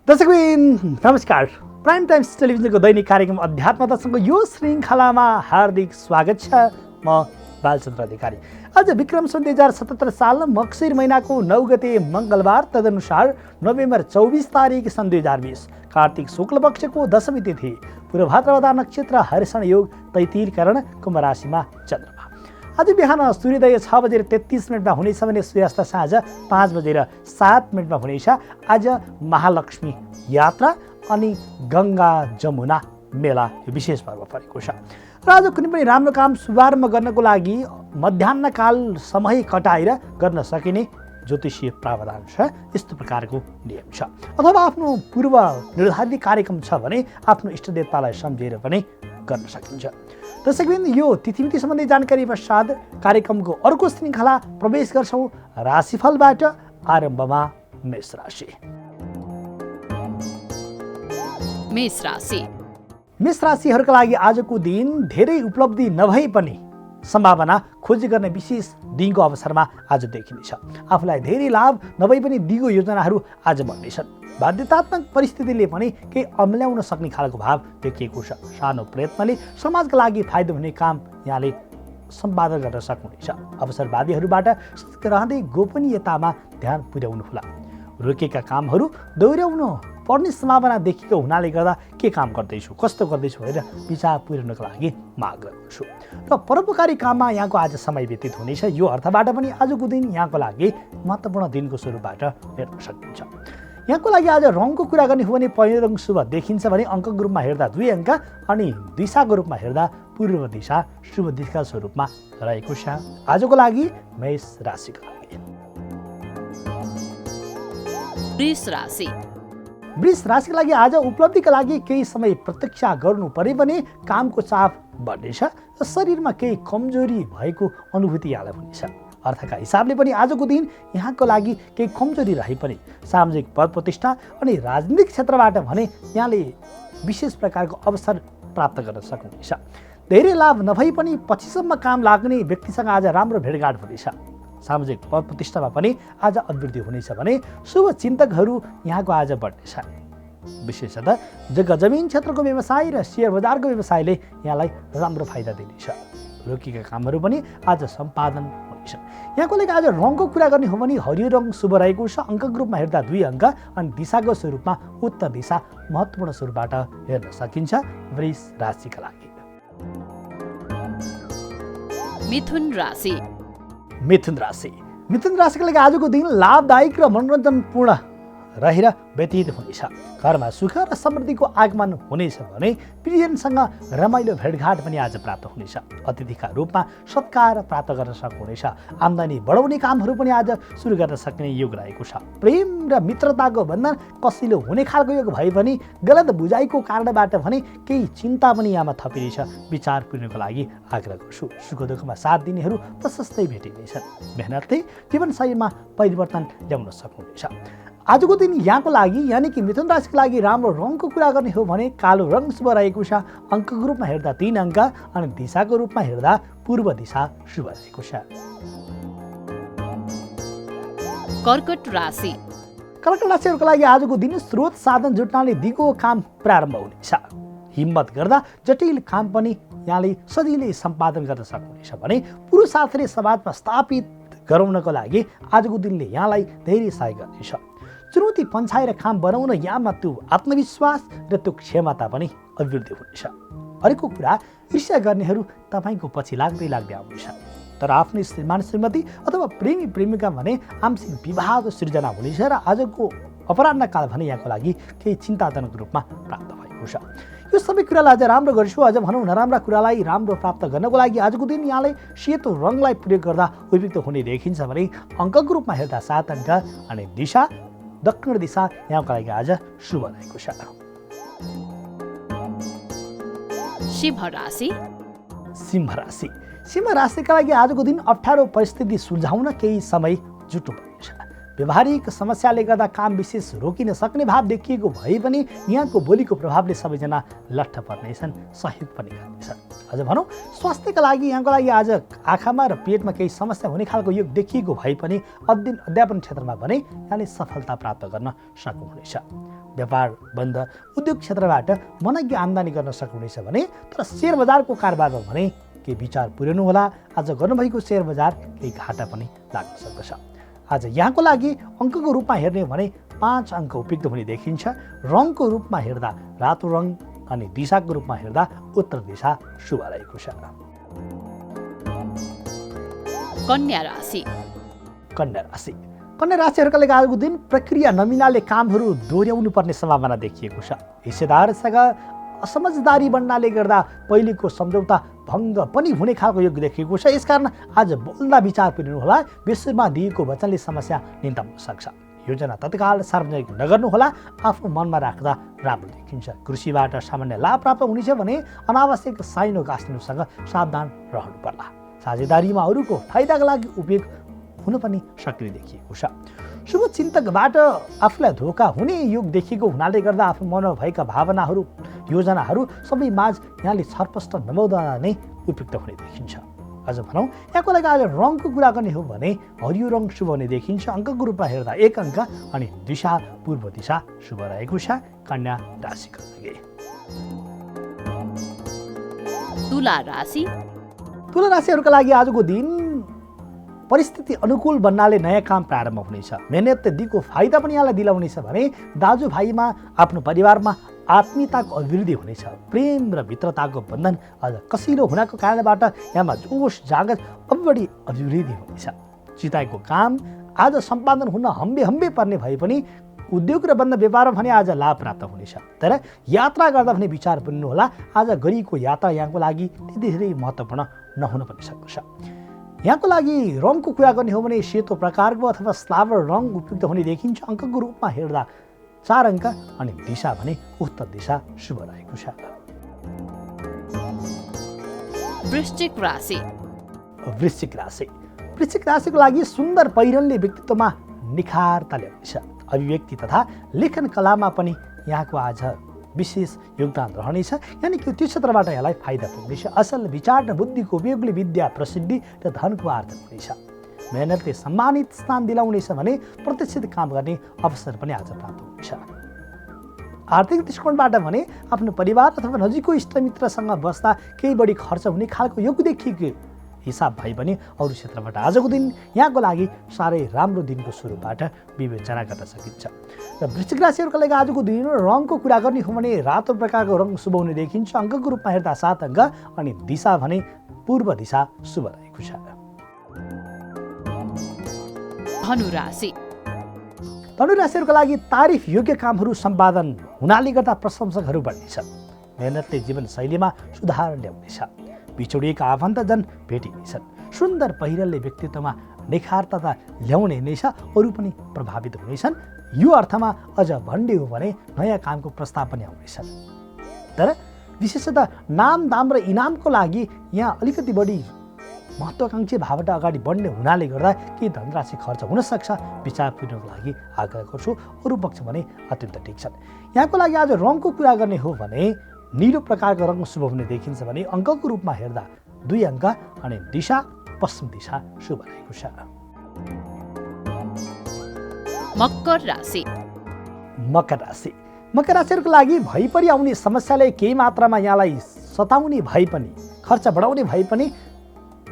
दर्शकबिन नमस्कार। Prime times टेलिभिजनको दैनिक कार्यक्रम अध्यात्मतासँग यो श्रृङ्खलामा हार्दिक स्वागत छ। म बालचन्द्र अधिकारी। आज विक्रम सन् 2077 साल मक्सिर महिनाको 9 गते मङ्गलबार, तदनुसार नोभेम्बर 24 तारिक सन् 2020 कार्तिक शुक्ल पक्षको दशमी तिथि, पूर्वभाद्रपदा नक्षत्र, हर्षण योग, तैतिर करण, कुम्भ राशिमा चन्द्रमा। आज बिहान सूर्योदय 6:33 हुनेछ भने सूर्यास्त साँझ 5:07 हुनेछ। आज महालक्ष्मी यात्रा अनि गङ्गा जमुना मेला विशेष पर्व परेको छ र आज कुनै पनि राम्रो काम शुभारम्भ गर्नको लागि मध्याह्नकाल समय कटाएर गर्न सकिने ज्योतिषीय प्रावधान छ। यस्तो प्रकारको नियम छ। अथवा आफ्नो पूर्व निर्धारित कार्यक्रम छ भने आफ्नो इष्टदेवतालाई सम्झेर पनि गर्न सकिन्छ। दर्शकबिन, यो तिथिमिति सम्बन्धी जानकारी पश्चात कार्यक्रमको अर्को श्रृङ्खला प्रवेश गर्छौँ। राशिफलबाट आरम्भमा मेष राशि। मेष राशिहरूका लागि आजको दिन धेरै उपलब्धि नभए पनि सम्भावना खोजी गर्ने विशेष दिनको अवसरमा आज देखिनेछ। आफूलाई धेरै लाभ नभए पनि दिगो योजनाहरू आज बन्नेछन्। बाध्यतात्मक परिस्थितिले पनि केही अम्ल्याउन सक्ने खालको भाव देखिएको छ। सानो प्रयत्नले समाजका लागि फाइदा हुने काम यहाँले सम्पादन गर्न सक्नुहुनेछ। अवसरवादीहरूबाट रहँदै गोपनीयतामा ध्यान पुर्याउनुहोला। रोकेका कामहरू दोहोऱ्याउनु पर्ने सम्भावना देखिएको हुनाले गर्दा के काम गर्दैछु, कस्तो गर्दैछु भनेर विचार पुर्याउनको लागि माग गर्छु र परोपकारी काममा यहाँको आज समय व्यतीत हुनेछ। यो अर्थबाट पनि आजको दिन यहाँको लागि महत्त्वपूर्ण दिनको स्वरूपबाट हेर्न सकिन्छ। यहाँको लागि आज रङको कुरा गर्ने हो भने पहिलो रङ शुभ देखिन्छ भने अङ्कको रूपमा हेर्दा 2 अङ्क अनि दिशाको रूपमा हेर्दा पूर्व दिशा शुभ दिशाका स्वरूपमा रहेको छ। आजको लागि मेष राशिको लागि। वृष राशिका लागि आज उपलब्धिका लागि केही समय प्रतीक्षा गर्नु परे पनि कामको चाप बढ्नेछ र शरीरमा केही कमजोरी भएको अनुभूति यहाँलाई हुनेछ। अर्थका हिसाबले पनि आजको दिन यहाँको लागि केही कमजोरी रहे पनि सामाजिक पद प्रतिष्ठा अनि राजनीतिक क्षेत्रबाट भने यहाँले विशेष प्रकारको अवसर प्राप्त गर्न सक्नुहुनेछ। धेरै लाभ नभए पनि पछिसम्म काम लाग्ने व्यक्तिसँग आज राम्रो भेटघाट हुनेछ। सामाजिक पद प्रतिष्ठामा पनि आज अभिवृद्धि हुनेछ भने शुभ चिन्तकहरू यहाँको आज बढ्नेछ। विशेषतः जग्गा जमिन क्षेत्रको व्यवसाय र सेयर बजारको व्यवसायले यहाँलाई राम्रो फाइदा दिनेछ। रोकिएका कामहरू पनि आज सम्पादन हुनेछ। यहाँको लागि आज रङको कुरा गर्ने हो भने हरियो रङ शुभ रहेको छ। अङ्कको रूपमा हेर्दा 2 अङ्क अनि दिशाको स्वरूपमा उत्तर दिशा महत्त्वपूर्ण स्वरूपबाट हेर्न सकिन्छ। वृष राशिका लागि। मिथुन राशिका लागि आजको दिन लाभदायक र मनोरञ्जनपूर्ण रहेर व्यतीत हुनेछ। घरमा सुख र समृद्धिको आगमन हुनेछ भने प्रियजनसँग रमाइलो भेटघाट पनि आज प्राप्त हुनेछ। अतिथिका रूपमा सत्कार प्राप्त गर्न सक्नुहुनेछ। आम्दानी बढाउने कामहरू पनि आज सुरु गर्न सक्ने योग रहेको छ। प्रेम र मित्रताको बन्धन कसिलो हुने खालको योग भए पनि गलत बुझाइको कारणबाट भने केही चिन्ता पनि यहाँमा थपिनेछ। विचार पुर्नको लागि आग्रह गर्छु। सुख दुःखमा साथ दिनेहरू प्रशस्तै भेटिनेछन्। मेहनतले जीवनशैलीमा परिवर्तन ल्याउन सक्नुहुनेछ। आजको दिन यहाँको लागि यानि कि मिथुन राशिको लागि राम्रो रङको कुरा गर्ने हो भने कालो रङ शुभ रहेको छ। अङ्कको रूपमा हेर्दा 3 अङ्क अनि दिशाको रूपमा हेर्दा पूर्व दिशा शुभ रहेको छ। कर्कट राशिहरूको लागि आजको दिन स्रोत साधन जुट्नाले दिगो काम प्रारम्भ हुनेछ। हिम्मत गर्दा जटिल काम पनि यहाँले सजिलै सम्पादन गर्न सक्नुहुनेछ भने पुरुषार्थले समाजमा स्थापित गराउनको लागि आजको दिनले यहाँलाई धेरै सहयोग गर्नेछ। चुनौती पन्छाएर काम बनाउन यहाँमा त्यो आत्मविश्वास र त्यो क्षमता पनि अभिवृद्धि हुनेछ। अर्को कुरा, ईर्ष्या गर्नेहरू तपाईँको पछि लाग्दै आउनेछ। तर आफ्नो श्रीमान श्रीमती अथवा प्रेमी प्रेमिका भने आंशिक विवाहको सृजना हुनेछ र आजको अपराह्न काल भने यहाँको लागि केही चिन्ताजनक रूपमा प्राप्त भएको छ। यो सबै कुरालाई आज राम्रो गर्छु। अझ भनौँ नराम्रा कुरालाई राम्रो प्राप्त गर्नको लागि आजको दिन यहाँले सेतो रङलाई प्रयोग गर्दा उपयुक्त हुने देखिन्छ भने अङ्कको रूपमा हेर्दा 7 अङ्क अनि दिशा दक्षिण दिशा यहाँको लागि आज शुभ रहेको छ। सिंह राशिका लागि आजको दिन अप्ठ्यारो परिस्थिति सुल्झाउन केही समय जुट्नुपर्नेछ। व्यवहारिक समस्याले गर्दा काम विशेष रोकिन सक्ने भाव देखिएको भए पनि यहाँको बोलीको प्रभावले सबैजना लट्ठ पर्नेछन्, सहयोग पनि गर्नेछन्। अझ भनौँ स्वास्थ्यका लागि यहाँको लागि आज आँखामा र पेटमा केही समस्या हुने खालको योग देखिएको भए पनि अध्ययन अध्यापन क्षेत्रमा भने यहाँले सफलता प्राप्त गर्न सक्नुहुनेछ। व्यापार बन्द उद्योग क्षेत्रबाट मनज्ञ आम्दानी गर्न सक्नुहुनेछ भने तर शेयर बजारको कारोबारमा भने केही विचार पुर्याउनु होला। आज गर्नुभएको शेयर बजार केही घाटा पनि लाग्न सक्दछ। आज यहाँको लागि अङ्कको रूपमा हेर्ने भने 5 अङ्क उपयुक्त हुने देखिन्छ। रङको रूपमा हेर्दा रातो रङ अनि दिशाको रूपमा हेर्दा उत्तर दिशा शुभ रहेको छ। कन्या राशि। कन्या राशि कन्या राशिहरूका लागि आजको दिन प्रक्रिया नमिलाले कामहरू दोहोऱ्याउनु पर्ने सम्भावना देखिएको छ। हिस्सेदारसँग असमझदारी बन्नाले गर्दा पहिलेको सम्झौता भङ्ग पनि हुने खालको योग देखिएको छ। यसकारण आज बोल्दा विचार पुर्याउनु होला। विश्वमा दिएको वचनले समस्या निम्त्याउन सक्छ। योजना तत्काल सार्वजनिक नगर्नुहोला, आफ्नो मनमा राख्दा राम्रो देखिन्छ। कृषिबाट सामान्य लाभ प्राप्त हुनेछ भने अनावश्यक साइनो गाँस्नुसँग सावधान रहनु पर्ला। साझेदारीमा अरूको फाइदाका लागि उपयोग हुन पनि सक्ने देखिएको छ। शुभ चिन्तकबाट आफूलाई धोका हुने योग देखिएको हुनाले गर्दा आफ्नो मनमा भएका भावनाहरू योजनाहरू सबै माझ यहाँले छरपष्ट नमाउँदा नै उपयुक्त हुने देखिन्छ। अझ भनौँ यहाँको लागि आज रङको कुरा गर्ने हो भने हरियो रङ शुभ हुने देखिन्छ। अङ्कको रूपमा हेर्दा 1 अङ्क अनि दिशा पूर्व दिशा शुभ रहेको छ कन्या राशिका लागि। तुला राशि। तुला राशिहरूका लागि आजको दिन परिस्थिति अनुकूल बन्नाले नयाँ काम प्रारम्भ हुनेछ। मेहनतले दिएको फाइदा पनि यहाँलाई दिलाउनेछ भने दाजुभाइमा आफ्नो परिवारमा आत्मीयताको अभिवृद्धि हुनेछ। प्रेम र मित्रताको बन्धन अझ कसिलो हुनको कारणबाट यहाँमा जोस जागत अब बढी अभिवृद्धि हुनेछ। चिताएको काम आज सम्पादन हुन हम्बे पर्ने भए पनि उद्योग र बन्द व्यापारमा भने आज लाभ प्राप्त हुनेछ। तर यात्रा गर्दा भने विचार पुर्नु होला। आज गरिएको यात्रा यहाँको लागि त्यति धेरै महत्त्वपूर्ण नहुन पनि सक्दछ। यहाँको लागि रङको कुरा गर्ने हो भने सेतो प्रकारको अथवा स्लावर रङ उपयुक्त हुने देखिन्छ। अङ्कको रूपमा हेर्दा 4 अङ्क अनि दिशा भने उत्तर दिशा शुभ रहेको छ। वृश्चिक राशि। वृश्चिक राशि वृश्चिक राशिको लागि सुन्दर पहिरनले व्यक्तित्वमा निखारता ल्याउनेछ। अभिव्यक्ति तथा लेखन कलामा पनि यहाँको आज विशेष योगदान रहनेछ। यानि कि त्यो क्षेत्रबाट यहाँलाई फाइदा पुग्नेछ। असल विचार र बुद्धिको उपयोगले विद्या प्रसिद्धि र धनको आर्जन हुनेछ। मेहनतले सम्मानित स्थान दिलाउनेछ भने प्रतिष्ठित काम गर्ने अवसर पनि आज प्राप्त हुनेछ। आर्थिक दृष्टिकोणबाट भने आफ्नो परिवार अथवा नजिकको इष्टमित्रसँग बस्दा केही बढी खर्च हुने खालको योग देखिएको हिसाब भए पनि अरू क्षेत्रबाट आजको दिन यहाँको लागि साह्रै राम्रो दिनको स्वरूपबाट विवेचना गर्न सकिन्छ। र वृश्चिक राशिहरूका लागि आजको दिन रङको कुरा गर्ने हो भने रातो प्रकारको रङ शुभ हुने देखिन्छ। अङ्कको रूपमा हेर्दा 7 अङ्क अनि दिशा भने पूर्व दिशा शुभ रहेको छ। धनु राशि। धनु राशिहरूका लागि तारिफ योग्य कामहरू सम्पादन हुनाले गर्दा प्रशंसकहरू बढ्नेछन्। मेहनतले जीवनशैलीमा सुधार ल्याउनेछ। बिछोडिएका आफन्तजन भेटिनेछन्। सुन्दर पहिरनले व्यक्तित्वमा निखारता ल्याउने हुनेछ। अरू पनि प्रभावित हुनेछन्। यो अर्थमा अझ भन्ने हो भने नयाँ कामको प्रस्ताव पनि आउनेछ। तर विशेषतः नाम दाम र इनामको लागि यहाँ अलिकति बढी महत्त्वाकांक्षी भावना अगाडि बढ्ने हुनाले गर्दा केही धनराशि खर्च हुन सक्छ। विचार पुर्याउनको लागि आग्रह गर्छु। अरू पक्ष भने अत्यन्त ठिक छन्। यहाँको लागि आज रङको कुरा गर्ने हो भने नीलो प्रकारको रङ शुभ हुने देखिन्छ भने अङ्कको रूपमा हेर्दा 2 अङ्क अनि दिशा पश्चिम दिशा शुभ रहेको छ। मकर राशि। मकर राशि मकर राशिहरूको लागि भइपरि आउने समस्याले केही मात्रामा यहाँलाई सताउने भए पनि खर्च बढाउने भए पनि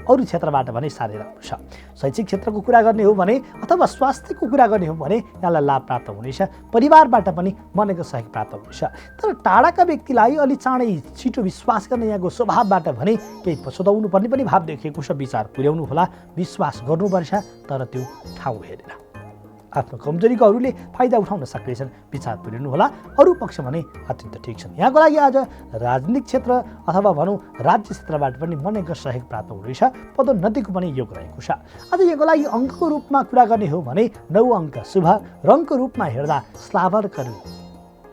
अरू क्षेत्रबाट भने साह्रै राम्रो छ। शैक्षिक क्षेत्रको कुरा गर्ने हो भने अथवा स्वास्थ्यको कुरा गर्ने हो भने यहाँलाई लाभ प्राप्त हुनेछ। परिवारबाट पनि मनैको सहयोग प्राप्त हुनेछ। तर टाढाका व्यक्तिलाई अलि चाँडै छिटो विश्वास गर्ने यहाँको स्वभावबाट भने केही पछुताउनु पर्ने पनि भाव देखिएको छ। विचार पुर्याउनु होला। विश्वास गर्नुपर्छ तर त्यो ठाउँ हेरेर। आफ्नो कमजोरीको अरूले फाइदा उठाउन सक्नेछन्। विचार पुर्याउनु होला। अरू पक्ष भने अत्यन्त ठिक छन्। यहाँको लागि आज राजनीतिक क्षेत्र अथवा भनौँ राज्य क्षेत्रबाट पनि मनैको सहयोग प्राप्त हुनेछ। पदोन्नतिको पनि योग रहेको छ। आज यहाँको लागि अङ्कको रूपमा कुरा गर्ने हो भने 9 अङ्क शुभ। रङको रूपमा हेर्दा स्लावर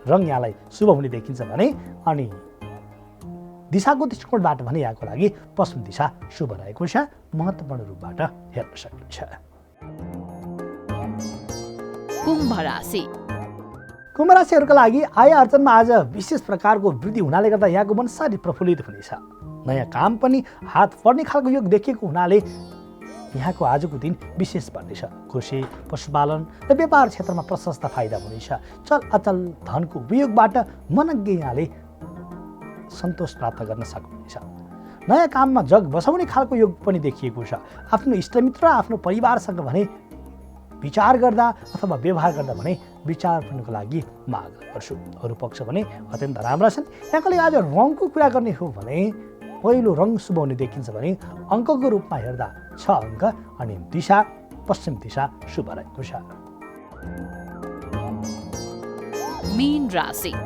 रङ यहाँलाई शुभ हुने देखिन्छ भने अनि दिशाको दृष्टिकोणबाट भने यहाँको लागि पश्चिम दिशा शुभ रहेको छ। महत्त्वपूर्ण रूपबाट हेर्न सक्नुहुन्छ। कुम्भ राशि कुम्भ राशिहरूका लागि आय आर्जनमा आज विशेष प्रकारको वृद्धि हुनाले गर्दा यहाँको मन साह्रै प्रफुल्लित हुनेछ। नयाँ काम पनि हात पर्ने खालको योग देखिएको हुनाले यहाँको आजको दिन विशेष बन्नेछ। कृषि, पशुपालन र व्यापार क्षेत्रमा प्रशस्त फाइदा हुनेछ। चल अचल धनको उपयोगबाट मनज्ञ यहाँले सन्तोष प्राप्त गर्न सक्नुहुनेछ। नयाँ काममा जग बसाउने खालको योग पनि देखिएको छ। आफ्नो इष्टमित्र र आफ्नो परिवारसँग भने विचार गर्दा अथवा व्यवहार गर्दा भने विचार गर्नको लागि माग गर्छु। अरू पक्ष भने अत्यन्त राम्रा छन्। यहाँकोले आज रङको कुरा गर्ने हो भने पहिलो रङ शुभ हुने देखिन्छ भने अङ्कको रूपमा हेर्दा 6 अङ्क अनि दिशा पश्चिम दिशा शुभ रहेको छ। मीन राशि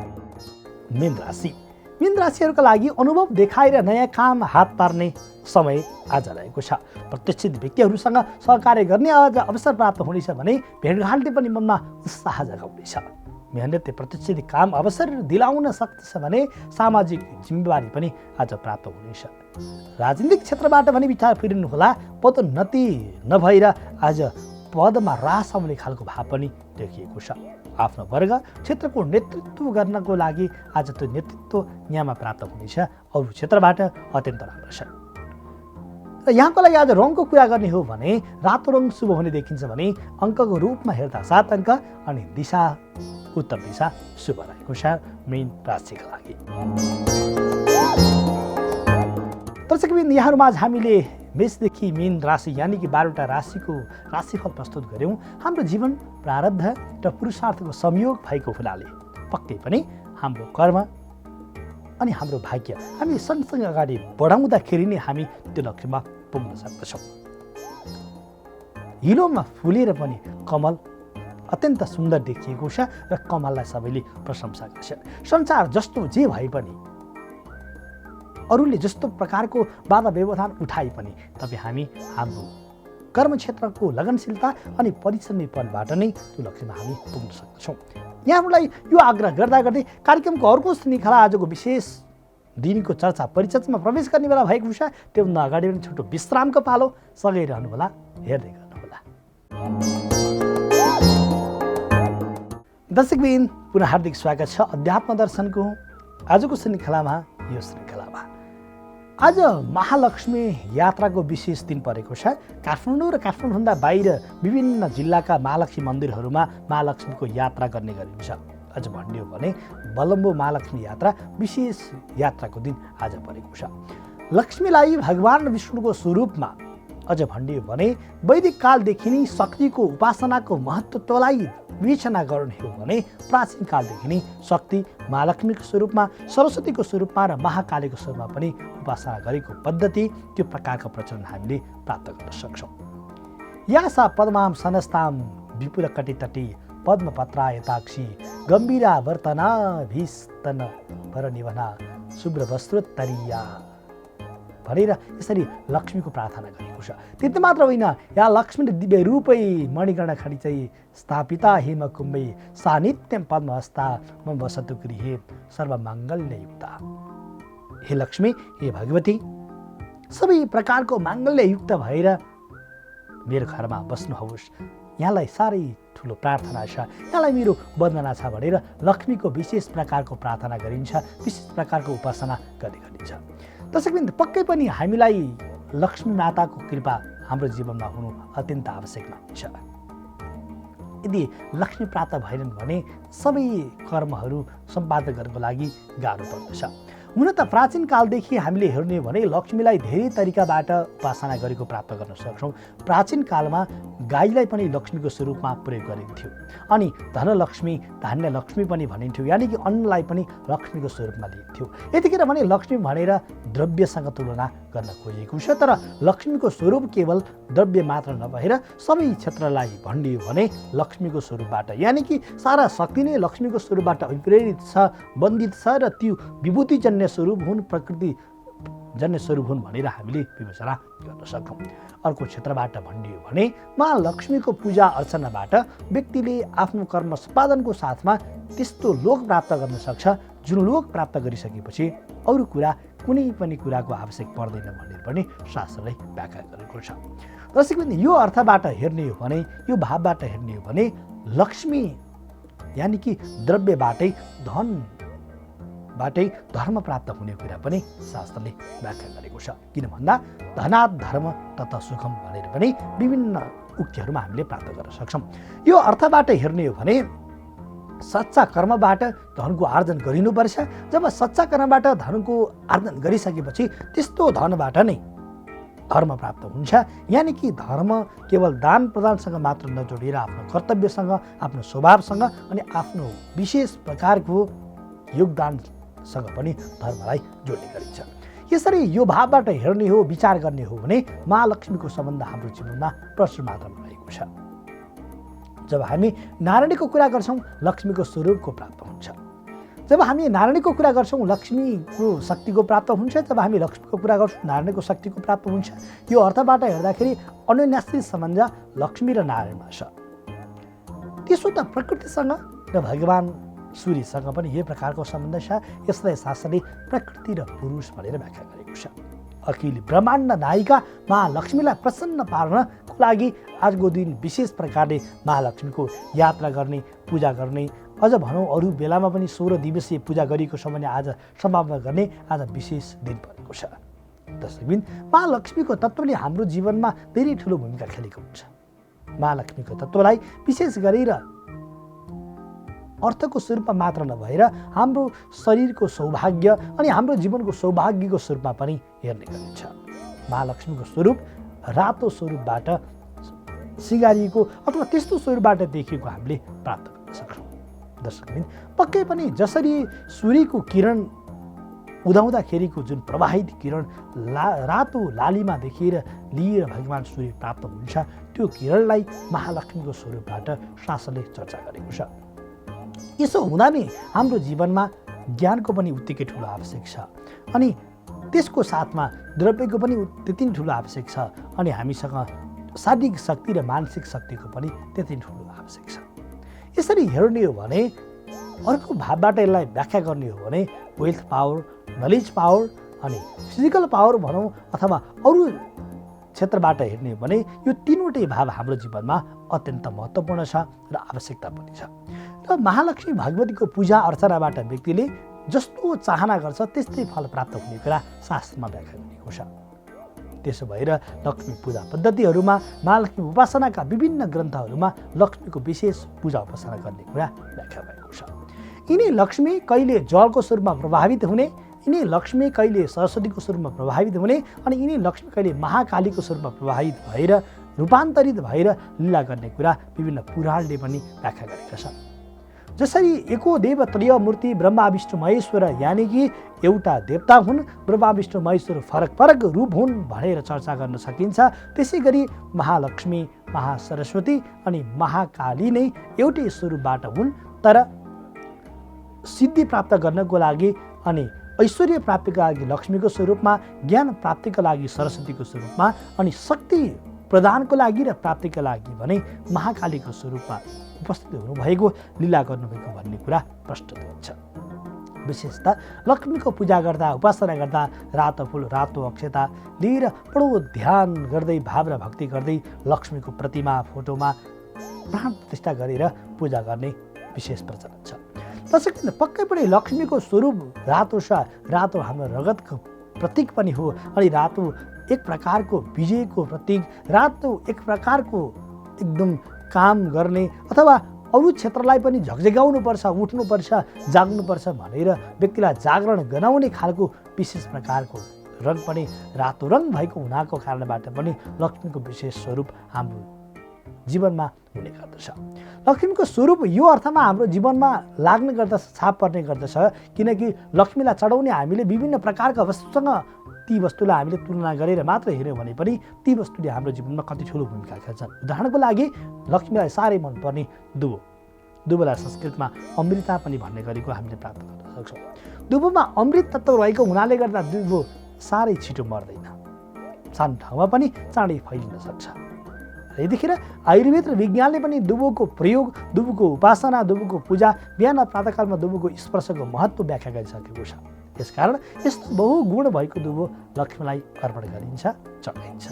मीन राशिहरूका लागि अनुभव देखाएर नयाँ काम हात पार्ने समय आज रहेको छ। प्रतिष्ठित व्यक्तिहरूसँग सहकार्य गर्ने आज अवसर प्राप्त हुनेछ भने भेटघाटले पनि मनमा उत्साह जगाउनेछ। मेहनतले प्रतिष्ठित काम अवसर दिलाउन सक्छ भने सामाजिक जिम्मेवारी पनि आज प्राप्त हुनेछ। राजनीतिक क्षेत्रबाट पनि विचार फिरिनुहोला। पदोन्नति नभएर आज पदमा ह्रास आउने खालको भाव पनि देखिएको छ। आफ्नो वर्ग क्षेत्रको नेतृत्व गर्नको लागि आज त्यो नेतृत्व यहाँमा प्राप्त हुनेछ। अरू क्षेत्रबाट अत्यन्त राम्रो छ। र यहाँको लागि आज रङको कुरा गर्ने हो भने रातो रङ शुभ हुने देखिन्छ भने अङ्कको रूपमा हेर्दा 7 अङ्क अनि दिशा उत्तर दिशा शुभ रहेको छ मीन राशिका लागि। दर्शकबिन यहाँहरूमा आज हामीले मेषदेखि मीन राशि यानि कि 12वटा राशिको राशिफल प्रस्तुत गऱ्यौँ। हाम्रो जीवन प्रारब्ध र पुरुषार्थको संयोग भएको हुनाले पक्कै पनि हाम्रो कर्म अनि हाम्रो भाग्य हामी सँगसँगै अगाडि बढाउँदाखेरि नै हामी त्यो लक्ष्यमा पुग्न सक्दछौँ। हिलोमा फुलेर पनि कमल अत्यन्त सुन्दर देखिएको छ र कमललाई सबैले प्रशंसा गर्छन्। संसार जस्तो जे भए पनि अरूले जस्तो प्रकारको बाधा व्यवधान उठाए पनि तपाईँ हामी हाम्रो कर्मक्षेत्रको लगनशीलता अनि परिश्रमीपनबाट नै त्यो लक्ष्यमा हामी पुग्न सक्दछौँ। यहाँहरूलाई यो आग्रह गर्दा गर्दै कार्यक्रमको अर्को श्रृङ्खला आजको विशेष दिनको चर्चा परिचर्चामा प्रवेश गर्ने बेला भएको छ। त्योभन्दा अगाडि पनि छोटो विश्रामको पालो सँगै रहनुहोला, हेर्दै गर्नुहोला। दर्शकबिन पुनः हार्दिक स्वागत छ अध्यात्म दर्शनको आजको श्रृङ्खलामा। यो श्रृङ्खलामा आज महालक्ष्मी यात्राको विशेष दिन परेको छ। काठमाडौँ र काठमाडौँभन्दा बाहिर विभिन्न जिल्लाका महालक्ष्मी मन्दिरहरूमा महालक्ष्मीको यात्रा गर्ने गरिन्छ। अझ भन्ने हो भने बलम्बो महालक्ष्मी यात्रा विशेष यात्राको दिन आज परेको छ। लक्ष्मीलाई भगवान विष्णुको स्वरूपमा अझ भन्ने हो भने वैदिक कालदेखि नै शक्तिको उपासनाको महत्त्वलाई विवेचना गर्ने हो भने प्राचीन कालदेखि नै शक्ति महालक्ष्मीको स्वरूपमा, सरस्वतीको स्वरूपमा र महाकालीको स्वरूपमा पनि उपासना गरेको पद्धति त्यो प्रकारको प्रचलन हामीले प्राप्त गर्न सक्छौँ। यासा पद्माम सनस्ताम विपुल कटितटी पद्मपत्रा यताक्षी गम्भीरा वर्तना भीस्तन भरनिभना शुभ्र वस्त्रोत्तरीया भनेर यसरी लक्ष्मीको प्रार्थना गरेको छ। त्यति मात्र होइन, यहाँ लक्ष्मी दिव्य रूपै मणिगणा खडिचै स्थापिता हेम कुम्भै सा नित्यम पद्महस्ता म वसतु गृहे सर्वमाङ्गल्ययुक्ता। हे लक्ष्मी, हे भगवती, सबै प्रकारको माङ्गल्ययुक्त भएर मेरो घरमा बस्नुहोस्। यहाँलाई साह्रै ठुलो प्रार्थना छ, यहाँलाई मेरो वन्दना छ भनेर लक्ष्मीको विशेष प्रकारको प्रार्थना गरिन्छ, विशेष प्रकारको उपासना गर्ने गरिन्छ। दर्शकबिन पक्कै पनि हामीलाई लक्ष्मी माताको कृपा हाम्रो जीवनमा हुनु अत्यन्त आवश्यक मानिन्छ। यदि लक्ष्मी प्राप्त भएनन् भने सबै कर्महरू सम्पादन गर्नको लागि गाह्रो पर्दछ। हुन त प्राचीन कालदेखि हामीले हेर्ने भने लक्ष्मीलाई धेरै तरिकाबाट उपासना गरेको प्राप्त गर्न सक्छौँ। प्राचीन कालमा गाईलाई पनि लक्ष्मीको स्वरूपमा प्रयोग गरिन्थ्यो अनि धनलक्ष्मी धान्यलक्ष्मी पनि भनिन्थ्यो, यानि कि अन्नलाई पनि लक्ष्मीको स्वरूपमा लिइन्थ्यो। यतिखेर भने लक्ष्मी भनेर द्रव्यसँग तुलना गर्न खोजिएको छ, तर लक्ष्मीको स्वरूप केवल द्रव्य मात्र नभएर सबै क्षेत्रलाई भनियो भने लक्ष्मीको स्वरूपबाट, यानि कि सारा शक्ति नै लक्ष्मीको स्वरूपबाट अभिप्रेरित छ, बन्दित छ र त्यो विभूतिजन्य स्वरूप हुन्, प्रकृति जन्य स्वरूप हुन् भनेर हामीले विवेचना गर्न सक्छौँ। अर्को क्षेत्रबाट भनियो भने महालक्ष्मीको पूजा अर्चनाबाट व्यक्तिले आफ्नो कर्म सम्पादनको साथमा त्यस्तो लोक प्राप्त गर्न सक्छ जुन लोक प्राप्त गरिसकेपछि अरू कुरा कुनै पनि कुराको आवश्यक पर्दैन भनेर पनि शास्त्रले व्याख्या गरेको छ। दर्शकबिन यो अर्थबाट हेर्ने हो भने, यो भावबाट हेर्ने हो भने लक्ष्मी यानि कि द्रव्यबाटै धनबाटै धर्म प्राप्त हुने कुरा पनि शास्त्रले व्याख्या गरेको छ। किन भन्दा धनात् धर्म तत सुखम भनेर पनि विभिन्न उक्तिहरूमा हामीले प्राप्त गर्न सक्छौँ। यो अर्थबाट हेर्ने हो भने सच्चा कर्मबाट धनको आर्जन गरिनुपर्छ। जब सच्चा कर्मबाट धनको आर्जन गरिसकेपछि त्यस्तो धनबाट नै धर्म प्राप्त हुन्छ। यानि कि धर्म केवल दान प्रदानसँग मात्र नजोडिएर आफ्नो कर्तव्यसँग, आफ्नो स्वभावसँग अनि आफ्नो विशेष प्रकारको योगदानसँग पनि धर्मलाई जोड्ने गरिन्छ। यसरी यो भावबाट हेर्ने हो, विचार गर्ने हो भने महालक्ष्मीको सम्बन्ध हाम्रो जीवनमा प्रचुर मात्रामा रहेको छ। जब हामी नारायणीको कुरा गर्छौँ लक्ष्मीको स्वरूपको प्राप्त हुन्छ। जब हामी नारायणीको कुरा गर्छौँ लक्ष्मीको शक्तिको प्राप्त हुन्छ। जब हामी लक्ष्मीको कुरा गर्छौँ नारायणको शक्तिको प्राप्त हुन्छ। यो अर्थबाट हेर्दाखेरि अन्योन्याश्रित सम्बन्ध लक्ष्मी र नारायणमा छ। त्यसो त प्रकृतिसँग र भगवान सूर्यसँग पनि यही प्रकारको सम्बन्ध छ। यसलाई शास्त्रले प्रकृति र पुरुष भनेर व्याख्या गरेको छ। अखिल ब्रह्माण्ड नायिका महालक्ष्मीलाई प्रसन्न पार्नको लागि आजको दिन विशेष प्रकारले महालक्ष्मीको यात्रा गर्ने, पूजा गर्ने, अझ भनौँ अरू बेलामा पनि 16 दिवसीय पूजा गरिएको छ भने आज समापन गर्ने आज विशेष दिन परेको छ। दर्शकबिन महालक्ष्मीको तत्त्वले हाम्रो जीवनमा धेरै ठुलो भूमिका खेलेको हुन्छ। महालक्ष्मीको तत्त्वलाई विशेष गरेर अर्थको स्वरूपमा मात्र नभएर हाम्रो शरीरको सौभाग्य अनि हाम्रो जीवनको सौभाग्यको स्वरूपमा पनि हेर्ने गरिन्छ। महालक्ष्मीको स्वरूप रातो स्वरूपबाट सिँगारिएको अथवा त्यस्तो स्वरूपबाट देखिएको हामीले प्राप्त गर्न सक्छौँ। दर्शकबिन पक्कै पनि जसरी सूर्यको किरण उदाउँदाखेरिको जुन प्रवाहित किरण रातो लालीमा देखिएर लिएर भगवान सूर्य प्राप्त हुन्छ, त्यो किरणलाई महालक्ष्मीको स्वरूपबाट शास्त्रले चर्चा गरेको छ। यसो हुँदा नै हाम्रो जीवनमा ज्ञानको पनि उत्तिकै ठुलो आवश्यक छ अनि त्यसको साथमा द्रव्यको पनि त्यति नै ठुलो आवश्यक छ अनि हामीसँग शारीरिक शक्ति र मानसिक शक्तिको पनि त्यति नै ठुलो आवश्यक छ। यसरी हेर्ने हो भने अर्को भावबाट यसलाई व्याख्या गर्ने हो भने वेल्थ पावर, नलेज पावर अनि फिजिकल पावर भनौँ अथवा अरू क्षेत्रबाट हेर्ने हो भने यो तीनवटै भाव हाम्रो जीवनमा अत्यन्त महत्त्वपूर्ण छ र आवश्यकता पनि छ। र महालक्ष्मी भगवतीको पूजा अर्चनाबाट व्यक्तिले जस्तो चाहना गर्छ त्यस्तै फल प्राप्त हुने कुरा शास्त्रमा व्याख्या गरिएको छ। त्यसो भएर लक्ष्मी पूजा पद्धतिहरूमा महालक्ष्मी उपासनाका विभिन्न ग्रन्थहरूमा लक्ष्मीको विशेष पूजा उपासना गर्ने कुरा व्याख्या भएको छ। यिनी लक्ष्मी कहिले जलको स्वरूपमा प्रभावित हुने, यिनी लक्ष्मी कहिले सरस्वतीको स्वरूपमा प्रभावित हुने अनि यिनी लक्ष्मी कहिले महाकालीको स्वरूपमा प्रभावित भएर रूपान्तरित भएर लीला गर्ने कुरा विभिन्न पुराणले पनि व्याख्या गरेका छन्। जसरी एको देव त्रय मूर्ति ब्रह्मा विष्णु महेश्वर यानि कि एउटा देवता हुन्, ब्रह्मा विष्णु महेश्वर फरक फरक रूप हुन् भनेर चर्चा गर्न सकिन्छ। त्यसै गरी महालक्ष्मी, महासरस्वती अनि महाकाली नै एउटै स्वरूपबाट हुन्, तर सिद्धि प्राप्त गर्नको लागि अनि ऐश्वर्य प्राप्तिको लागि लक्ष्मीको स्वरूपमा, ज्ञान प्राप्तिको लागि सरस्वतीको स्वरूपमा अनि शक्ति प्रदानको लागि र प्राप्तिको लागि भने महाकालीको स्वरूपमा उपस्थित हुनुभएको, लीला गर्नुभएको भन्ने कुरा प्रष्ट हुन्छ। विशेषतः लक्ष्मीको पूजा गर्दा, उपासना गर्दा रातो फुल, रातो अक्षता लिएर बडो ध्यान गर्दै, भाव र भक्ति गर्दै लक्ष्मीको प्रतिमा, फोटोमा प्राण प्रतिष्ठा गरेर पूजा गर्ने विशेष प्रचलन छ। त्यसैले पक्कै पनि लक्ष्मीको स्वरूप रातो छ। रातो हाम्रो रगतको प्रतीक पनि हो अनि रातो एक प्रकारको विजयको प्रतीक, रातो एक प्रकारको एकदम काम गर्ने अथवा अरू क्षेत्रलाई पनि झकझगाउनुपर्छ, उठ्नुपर्छ, जाग्नुपर्छ भनेर व्यक्तिलाई जागरण गराउने खालको विशेष प्रकारको रङ पनि रातो रङ भएको हुनाको कारणबाट पनि लक्ष्मीको विशेष स्वरूप हाम्रो जीवनमा हुने गर्दछ। लक्ष्मीको स्वरूप यो अर्थमा हाम्रो जीवनमा लाग्ने गर्दछ, छाप पर्ने गर्दछ किनकि लक्ष्मीलाई चढाउने हामीले विभिन्न प्रकारका वस्तुसँग ती वस्तुलाई हामीले तुलना गरेर मात्र हेऱ्यौँ भने पनि ती वस्तुले हाम्रो जीवनमा कति ठुलो भूमिका खेल्छन्। उदाहरणको लागि लक्ष्मीलाई साह्रै मनपर्ने दुबो, दुबोलाई संस्कृतमा अमृता पनि भन्ने गरेको हामीले प्राप्त गर्न सक्छौँ। दुबोमा अमृत तत्त्व रहेको हुनाले गर्दा दुबो साह्रै छिटो मर्दैन, सानो ठाउँमा पनि चाँडै फैलिन सक्छ। यतिखेर आयुर्वेद र विज्ञानले पनि दुबोको प्रयोग, दुबोको उपासना, दुबोको पूजा, बिहान प्रातःकालमा दुबोको स्पर्शको महत्त्व व्याख्या गरिसकेको छ। यसकारण यस्तो बहुगुण भएको दुबो लक्ष्मीलाई अर्पण गरिन्छ, चढाइन्छ।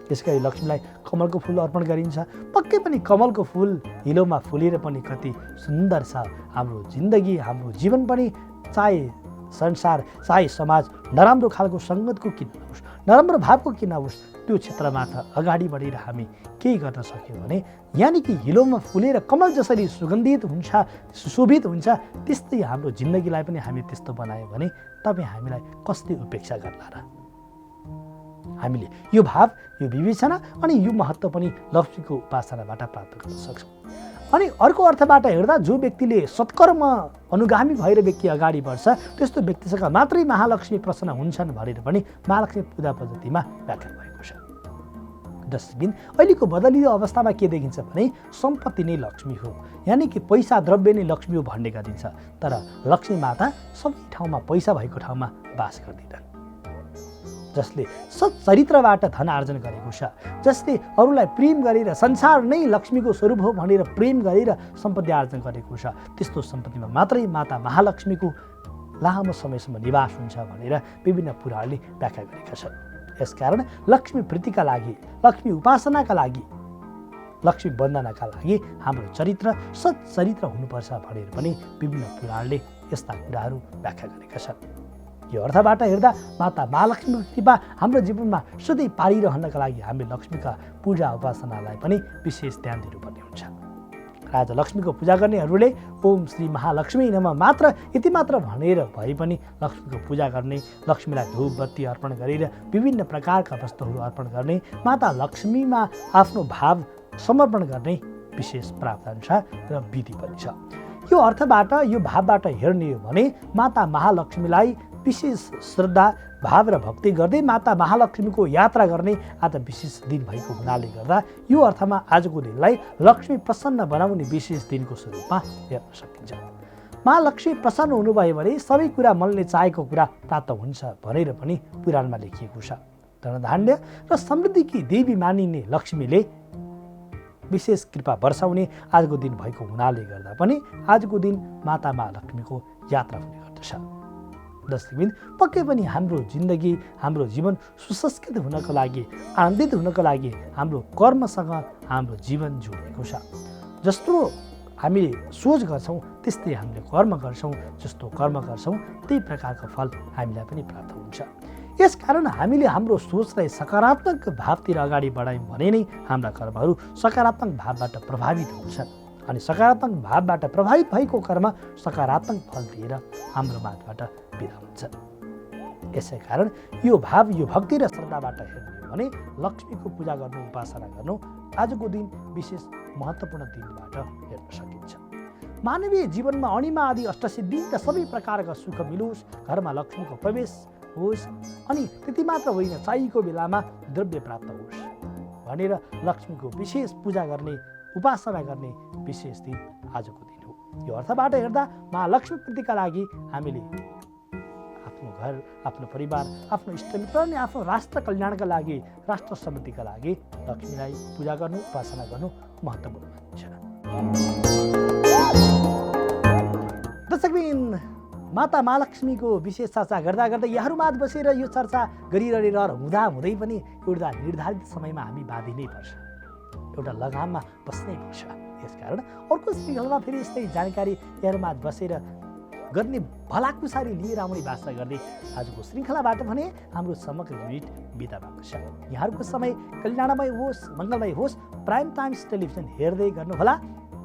यसै गरी लक्ष्मीलाई कमलको फुल अर्पण गरिन्छ। पक्कै पनि कमलको फुल हिलोमा फुलेर पनि कति सुन्दर छ। हाम्रो जिन्दगी, हाम्रो जीवन पनि चाहे संसार, चाहे समाज नराम्रो खालको सङ्गतको किन नहोस्, नराम्रो भावको किन नहोस्, त्यो क्षेत्रमा त अगाडि बढेर हामी केही गर्न सक्यौँ भने, यानि कि हिलोमा फुलेर कमल जसरी सुगन्धित हुन्छ, सुशोभित हुन्छ, त्यस्तै हाम्रो जिन्दगीलाई पनि हामी त्यस्तो बनायौँ भने तपाईँ हामीलाई कसले उपेक्षा गर्ला र? हामीले यो भाव, यो विवेचना अनि यो महत्त्व पनि लक्ष्मीको उपासनाबाट प्राप्त गर्न सक्छौँ। अनि अर्को अर्थबाट हेर्दा जो व्यक्तिले सत्कर्म अनुगामी भएर व्यक्ति अगाडि बढ्छ, त्यस्तो व्यक्तिसँग मात्रै महालक्ष्मी प्रसन्न हुन्छन् भनेर पनि महालक्ष्मी पूजा पद्धतिमा व्याख्या भएको छ। जसबिन अहिलेको बदलिलो अवस्थामा के देखिन्छ भने सम्पत्ति नै लक्ष्मी हो, यानि कि पैसा द्रव्य नै लक्ष्मी हो भन्ने गरिन्छ। तर लक्ष्मी माता सबै ठाउँमा पैसा भएको ठाउँमा वास गर्दैनन्। जसले सच्चरित्रबाट धन आर्जन गरेको छ, जसले अरूलाई प्रेम गरेर संसार नै लक्ष्मीको स्वरूप हो भनेर प्रेम गरेर सम्पत्ति आर्जन गरेको छ, त्यस्तो सम्पत्तिमा मात्रै माता महालक्ष्मीको लामो समयसम्म निवास हुन्छ भनेर विभिन्न पुराणले व्याख्या गरेका छन्। यसकारण लक्ष्मी प्रीतिका लागि, लक्ष्मी उपासनाका लागि, लक्ष्मी वन्दनाका लागि हाम्रो चरित्र सच्चरित्र हुनुपर्छ भनेर पनि विभिन्न पुराणले यस्ता कुराहरू व्याख्या गरेका छन्। यो अर्थबाट हेर्दा माता महालक्ष्मीको कृपा हाम्रो जीवनमा सधैँ पारिरहनका लागि हामीले लक्ष्मीका पूजा उपासनालाई पनि विशेष ध्यान दिनुपर्ने हुन्छ। राजा लक्ष्मीको पूजा गर्नेहरूले ओम श्री महालक्ष्मी नमः मात्र यति मात्र भनेर भए पनि लक्ष्मीको पूजा गर्ने, लक्ष्मीलाई धूप बत्ती अर्पण गरेर विभिन्न प्रकारका वस्तुहरू अर्पण गर्ने, माता लक्ष्मीमा आफ्नो भाव समर्पण गर्ने विशेष प्रावधान छ र विधि पनि छ। यो अर्थबाट, यो भावबाट हेर्ने हो भने माता महालक्ष्मीलाई विशेष श्रद्धा, भाव र भक्ति गर्दै माता महालक्ष्मीको यात्रा गर्ने आज विशेष दिन भएको हुनाले गर्दा यो अर्थमा आजको दिनलाई लक्ष्मी प्रसन्न बनाउने विशेष दिनको स्वरूपमा हेर्न सकिन्छ। महालक्ष्मी प्रसन्न हुनुभयो भने सबै कुरा मनले चाहेको कुरा प्राप्त हुन्छ भनेर पनि पुराणमा लेखिएको छ। धनधान्य र समृद्धिकी देवी मानिने लक्ष्मीले विशेष कृपा वर्षाउने आजको दिन भएको हुनाले गर्दा पनि आजको दिन माता महालक्ष्मीको यात्रा हुने गर्दछ। दशदिन पक्कै पनि हाम्रो जिन्दगी, हाम्रो जीवन सुसंस्कृत हुनको लागि, आनन्दित हुनको लागि हाम्रो कर्मसँग हाम्रो जीवन जोडिएको छ। जस्तो हामीले सोच गर्छौँ त्यस्तै हामीले कर्म गर्छौँ, जस्तो कर्म गर्छौँ त्यही प्रकारको फल हामीलाई पनि प्राप्त हुन्छ। यसकारण हामीले हाम्रो सोचलाई सकारात्मक भावतिर अगाडि बढायौँ भने नै हाम्रा कर्महरू सकारात्मक भावबाट प्रभावित हुन्छन् अनि सकारात्मक भावबाट प्रभावित भएको कर्म सकारात्मक फल दिएर हाम्रो माझबाट बिदा हुन्छन्। यसै कारण यो भाव, यो भक्ति र श्रद्धाबाट हेर्ने हो भने लक्ष्मीको पूजा गर्नु, उपासना गर्नु आजको दिन विशेष महत्त्वपूर्ण दिनबाट हेर्न सकिन्छ। मानवीय जीवनमा अणिमा आदि अष्टसिद्धि र सबै प्रकारका सुख मिलोस्, घरमा लक्ष्मीको प्रवेश होस् अनि त्यति मात्र होइन चाहिएको बेलामा द्रव्य प्राप्त होस् भनेर लक्ष्मीको विशेष पूजा गर्ने, उपासना गर्ने विशेष दिन आजको दिन हो। यो अर्थबाट हेर्दा महालक्ष्मी प्रीतिका लागि हामीले आफ्नो घर, आफ्नो परिवार, आफ्नो इष्टमित्र अनि आफ्नो राष्ट्र कल्याणका लागि, राष्ट्र समृद्धिका लागि लक्ष्मीलाई पूजा गर्नु, उपासना गर्नु महत्त्वपूर्ण मानिन्छ। दर्शकबिन, माता महालक्ष्मीको विशेष चर्चा गर्दा गर्दै यहाँहरूमाझ बसेर यो चर्चा गरिरहेर हुँदै पनि एउटा निर्धारित समयमा हामी बाँधिनै पर्छ, एउटा लगाममा बस्नै पर्छ। यसकारण अर्को श्रृङ्खलामा फेरि यस्तै जानकारी यहाँहरूमाझ बसेर गर्ने भलाकुसारी लिएर आउने वास्ता गर्दै आजको श्रृङ्खलाबाट भने हाम्रो समग्र युनिट बिदा भएको छ। यहाँहरूको समय कल्याणमय होस्, मङ्गलमय होस्। प्राइम टाइम्स टेलिभिजन हेर्दै गर्नुहोला।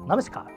नमस्कार।